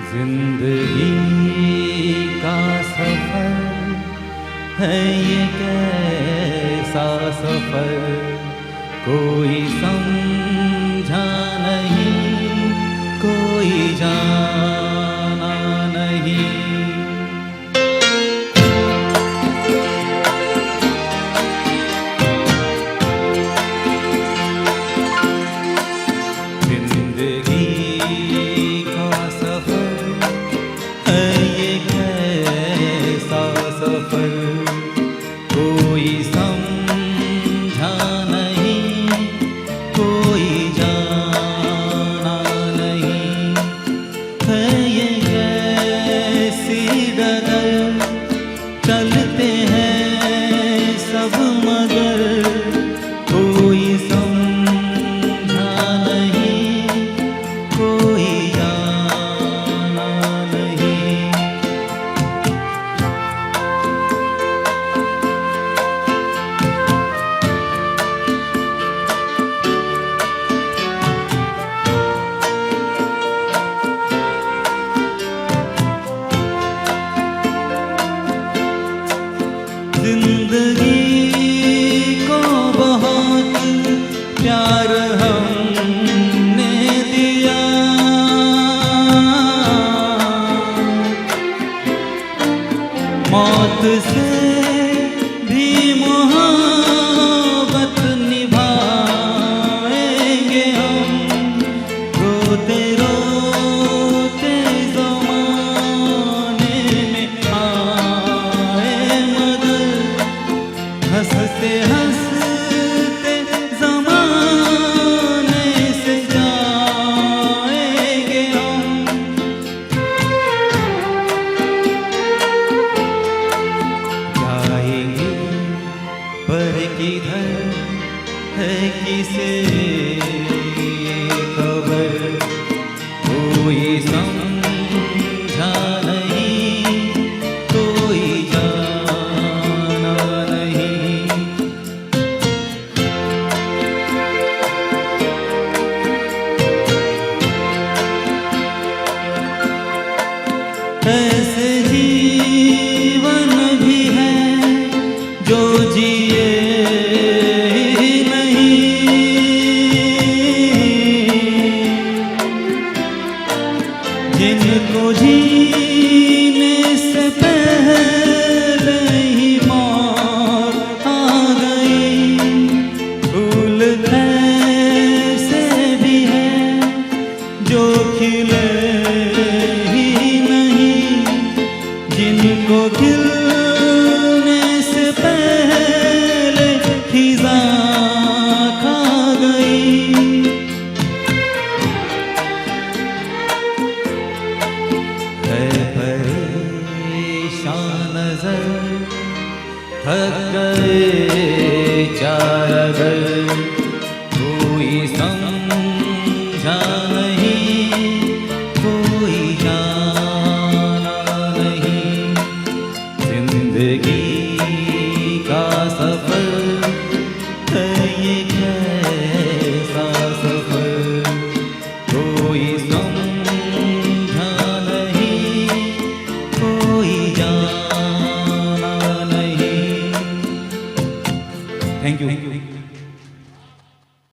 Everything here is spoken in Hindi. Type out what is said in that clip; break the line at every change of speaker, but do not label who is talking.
जिंदगी का सफर है ये कैसा सफर, कोई समझा नहीं, कोई जाना नहीं। कोई समझा नहीं, कोई जाना नहीं, है ये कैसी डगर, चलते हैं सब मगर कोई समझा नहीं, कोई जाना नहीं। जिंदगी को बहुत प्यार हमने दिया, मौत से भी मोहब्बत निभाएंगे हम, रोते रोते ज़माने में आए मदद, हंसते हंसते ज़माने से जाएंगे हम। जाएंगे पर किधर है किसे खबर, कोई समझा नहीं, कोई जाना नहीं। ऐसे जीवन भी है जो जिए ही नहीं, जिनको जीने से पहले ही मौत आ गई। फूल ऐसे भी है जो खिले ही नहीं, जिनको खिल